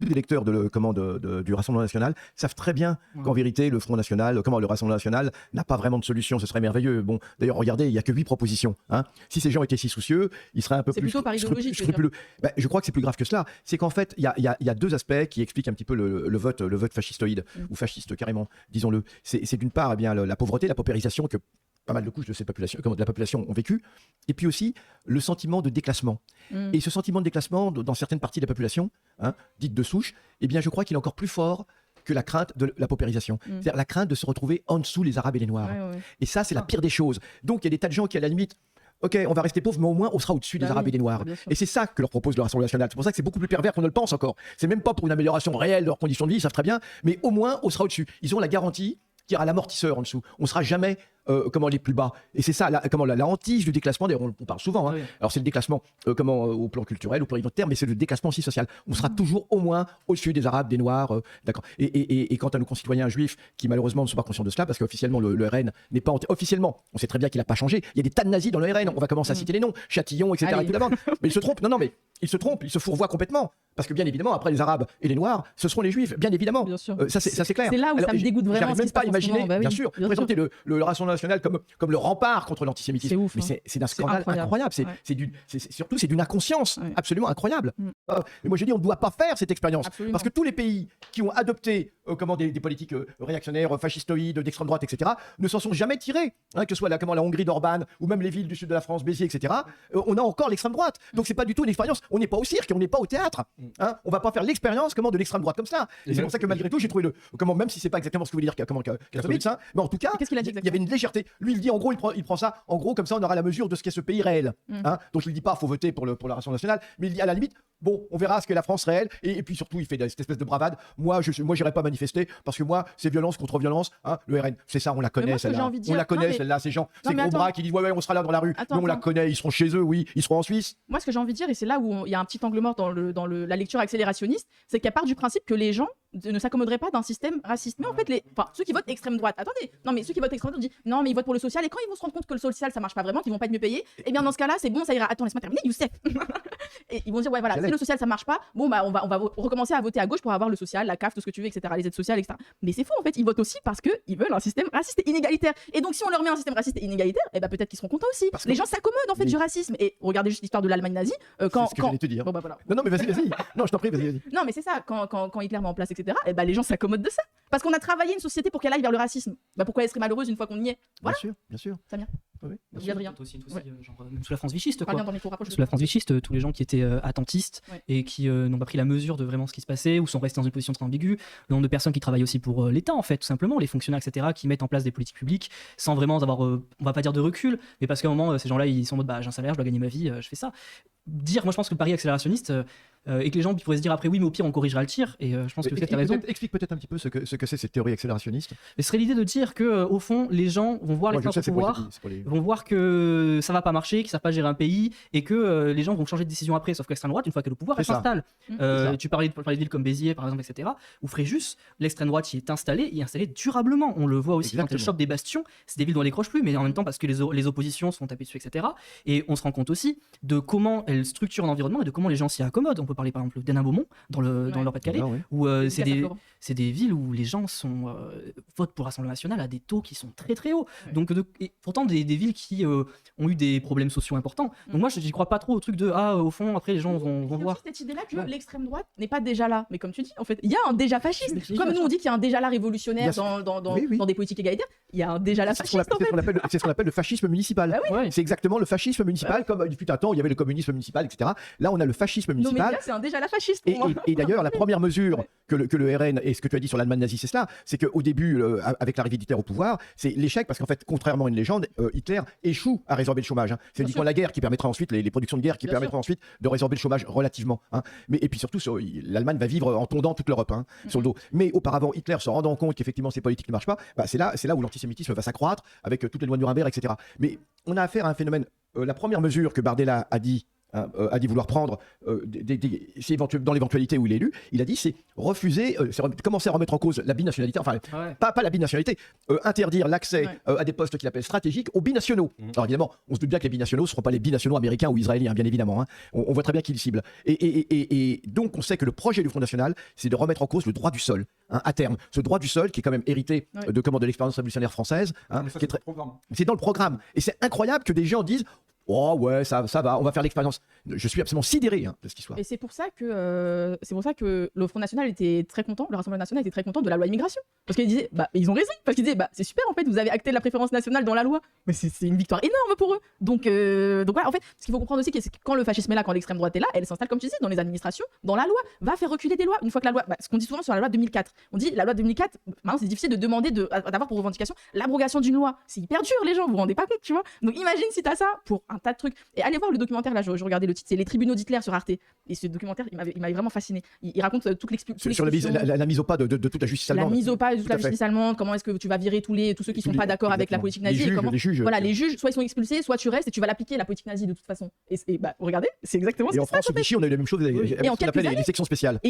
d'électeurs du Rassemblement national savent très bien qu'en vérité, le Front national, le Rassemblement national n'a pas vraiment de solution. Ce serait merveilleux. Bon, d'ailleurs, regardez, il n'y a que 8 propositions. Hein. Si ces gens étaient si soucieux, ils seraient un peu plus scrupuleux. Ben, je crois que c'est plus grave que cela. C'est qu'en fait, il y a deux aspects qui expliquent un petit peu le vote fascistoïde, ou fasciste carrément, disons-le. C'est d'une part la pauvreté, la paupérisation que pas mal de couches de la population ont vécu, et puis aussi le sentiment de déclassement. Et ce sentiment de déclassement, dans certaines parties de la population, dite de souche, eh bien, je crois qu'il est encore plus fort que la crainte de la paupérisation. C'est-à-dire la crainte de se retrouver en dessous les Arabes et les Noirs. Et ça, c'est la pire des choses. Donc, il y a des tas de gens qui, à la limite, ok, on va rester pauvres, mais au moins on sera au-dessus des Arabes et des Noirs. Et c'est ça que leur propose le Rassemblement national. C'est pour ça que c'est beaucoup plus pervers qu'on ne le pense encore. C'est même pas pour une amélioration réelle de leurs conditions de vie, ils savent très bien, mais au moins on sera au-dessus. Ils ont la garantie qu'il y aura l'amortisseur en dessous. On ne sera jamais les plus bas. Et c'est ça, la hantise du déclassement, d'ailleurs on parle souvent. Alors c'est le déclassement au plan culturel, au plan identitaire, mais c'est le déclassement aussi social. On sera toujours au moins au-dessus des Arabes, des Noirs. D'accord. Et quant à nos concitoyens juifs, qui malheureusement ne sont pas conscients de cela, parce qu'officiellement le RN n'est pas... Officiellement, on sait très bien qu'il n'a pas changé. Il y a des tas de nazis dans le RN, on va commencer à citer les noms, Châtillon, etc. Et tout d'abord. Mais ils se trompent. Non, mais ils se trompent, ils se fourvoient complètement. Parce que bien évidemment, après les Arabes et les Noirs, ce seront les Juifs, bien évidemment. Bien sûr. Ça c'est clair. C'est là où ça me dégoûte vraiment. J'arrive même pas à imaginer, bien sûr, bien présenter le Rassemblement national comme le rempart contre l'antisémitisme. C'est ouf. Mais c'est d'un scandale incroyable. Surtout, c'est d'une inconscience absolument incroyable. Et moi je dis, on ne doit pas faire cette expérience. Absolument. Parce que tous les pays qui ont adopté des politiques réactionnaires, fascistoïdes, d'extrême droite, etc., ne s'en sont jamais tirés. Que ce soit la Hongrie d'Orban ou même les villes du sud de la France, Béziers, etc., on a encore l'extrême droite. Donc c'est pas du tout une expérience. On n'est pas au cirque, on n'est pas au théâtre. On va pas faire l'expérience de l'extrême droite comme ça. Et c'est pour ça que malgré tout, j'ai trouvé même si c'est pas exactement ce que vous voulez dire Kassovitz, mais en tout cas, il y avait une légèreté. Lui, il dit en gros, il prend ça, en gros, comme ça, on aura la mesure de ce qu'est ce pays réel. Donc il dit pas, faut voter pour le Rassemblement national, mais il dit à la limite, bon, on verra ce qu'est la France réelle. Et puis surtout, il fait cette espèce de bravade. Moi, j'irai pas manifester parce que moi, c'est violence contre violence. Le RN, c'est ça, on la connaît, celle-là. On la connaît, celle-là, ces gens, ces gros bras qui disent ouais, on sera là dans la rue. Mais on la connaît, ils seront chez eux, oui, ils seront en Suisse. Moi, ce que j'ai envie de dire, et c'est là où il y a un petit angle mort dans la lecture accélérationniste, c'est qu'elle part du principe que les gens ne s'accommoderaient pas d'un système raciste. Mais en fait, ceux qui votent extrême droite, ceux qui votent extrême droite, on dit non, mais ils votent pour le social, et quand ils vont se rendre compte que le social ça marche pas vraiment, qu'ils vont pas être mieux payés, et bien dans ce cas-là, c'est bon, ça ira. Attends, laisse-moi terminer, Youssef. Et ils vont dire ouais, voilà, si le social ça marche pas, bon, bah on va recommencer à voter à gauche pour avoir le social, la CAF, tout ce que tu veux, etc., les aides sociales, etc. Mais c'est faux, en fait, ils votent aussi parce qu'ils veulent un système raciste et inégalitaire. Et donc, si on leur met un système raciste et inégalitaire, peut-être qu'ils seront contents aussi. Les gens s'accommodent en fait du racisme. Et regardez juste l'histoire de l'Allemagne nazie. C'est ce que j'allais te dire. Bon, bah, voilà. Non, mais vas-y. Non, je t'en prie, vas-y. Non, mais c'est ça, quand Hitler met en place, etc., les gens s'accommodent de ça. Parce qu'on a travaillé une société pour qu'elle aille vers le racisme. Pourquoi elle serait malheureuse une fois qu'on y est? Voilà. Bien sûr. Samir. Oui, aussi, sous la France vichyste, quoi. Sous la France vichyste, tous les gens qui étaient attentistes et qui n'ont pas pris la mesure de vraiment ce qui se passait ou sont restés dans une position très ambiguë, le nombre de personnes qui travaillent aussi pour l'État, en fait, tout simplement, les fonctionnaires, etc., qui mettent en place des politiques publiques sans vraiment avoir, on va pas dire de recul, mais parce qu'à un moment, ces gens-là, ils sont en mode, j'ai un salaire, je dois gagner ma vie, je fais ça. Moi, je pense que le pari accélérationniste, et que les gens pourraient se dire après, oui, mais au pire, on corrigera le tir, et je pense que tu as raison. Explique peut-être un petit peu ce que c'est cette théorie accélérationniste. Ce serait l'idée de dire que, au fond, les gens vont voir l'expérience au pouvoir, vont voir que ça va pas marcher, qu'ils savent pas gérer un pays, et que les gens vont changer de décision après. Sauf que l'extrême droite, une fois que le pouvoir s'installe, tu parlais de villes comme Béziers, par exemple, etc., où Fréjus, l'extrême droite y est installée durablement. On le voit aussi quand elle chope des bastions. C'est des villes dont on décroche plus, mais en même temps parce que les oppositions se font taper dessus, etc. Et on se rend compte aussi de comment elles structurent l'environnement et de comment les gens s'y accommodent. On peut parler par exemple d'Hénin-Beaumont dans le Pas-de-Calais, où c'est des villes où les gens votent pour le Rassemblement national à des taux qui sont très très hauts. Donc, et pourtant des villes qui ont eu des problèmes sociaux importants. Donc moi, je n'y crois pas trop au truc de au fond, après les gens vont voir. Cette idée-là que l'extrême droite n'est pas déjà là. Mais comme tu dis, en fait, il y a un déjà fasciste. Comme nous, on dit qu'il y a un déjà là révolutionnaire dans des politiques égalitaires, il y a un déjà là fasciste. C'est ce qu'on appelle le fascisme municipal. C'est exactement le fascisme municipal, comme il fut un temps où il y avait le communisme municipal, etc. Là, on a le fascisme municipal. Non, mais là, c'est un déjà la fasciste. Et d'ailleurs, la première mesure que le RN et ce que tu as dit sur l'Allemagne nazie, c'est cela, c'est qu'au début, avec l'arrivée d'Hitler au pouvoir, c'est l'échec parce qu'en fait, contrairement à une légende, Hitler échoue à résorber le chômage. C'est uniquement la guerre qui permettra ensuite, les productions de guerre qui permettront ensuite de résorber le chômage relativement. Et puis surtout, l'Allemagne va vivre en tondant toute l'Europe sur le dos. Mais auparavant, Hitler se rendant compte qu'effectivement ces politiques ne marchent pas, c'est là où l'antisémitisme va s'accroître avec toutes les lois de Nuremberg, etc. Mais on a affaire à un phénomène. La première mesure que Bardella a dit a dit vouloir prendre, dans l'éventualité où il est élu, il a dit c'est refuser, commencer à remettre en cause la binationalité, enfin pas la binationalité, interdire l'accès à des postes qu'il appelle stratégiques aux binationaux. Alors évidemment, on se doute bien que les binationaux ne seront pas les binationaux américains ou israéliens, bien évidemment. Hein. On voit très bien qui il cible. Et donc on sait que le projet du Front National, c'est de remettre en cause le droit du sol, hein, à terme. Ce droit du sol qui est quand même hérité de l'expérience révolutionnaire française. Hein, c'est dans le programme. Et c'est incroyable que des gens disent oh ouais, ça va, on va faire l'expérience. Je suis absolument sidéré de cette histoire. Et c'est pour ça que le Front National était très content, le Rassemblement National était très content de la loi immigration. Parce qu'ils disaient, ils ont raison, parce qu'ils disaient, c'est super en fait, vous avez acté la préférence nationale dans la loi. Mais c'est une victoire énorme pour eux. Donc voilà, en fait, ce qu'il faut comprendre aussi, c'est que quand le fascisme est là, quand l'extrême droite est là, elle s'installe, comme tu disais, dans les administrations, dans la loi, va faire reculer des lois. Une fois que la loi, ce qu'on dit souvent sur la loi de 2004, on dit la loi de 2004, maintenant c'est difficile de demander d'avoir pour revendication l'abrogation d'une loi. C'est hyper dur, les gens, vous vous rendez pas compte, tu vois. Donc imagine si t'as ça pour un tas de trucs. Et allez voir le documentaire, là, je regardais le titre, c'est Les tribunaux d'Hitler sur Arte. Et ce documentaire, il m'avait vraiment fasciné. Il raconte toute l'explication. Sur la mise au pas de toute la justice allemande. La mise au pas de toute la justice allemande, comment est-ce que tu vas virer tous ceux qui sont pas d'accord avec la politique nazie. Les juges. Voilà, les juges, soit ils sont expulsés, soit tu restes et tu vas l'appliquer, la politique nazie, de toute façon. Et regardez, c'est exactement ce qui se passe. Et en France, au Vichy, on a eu la même chose avec ce qu'on appelait les sections spéciales. Et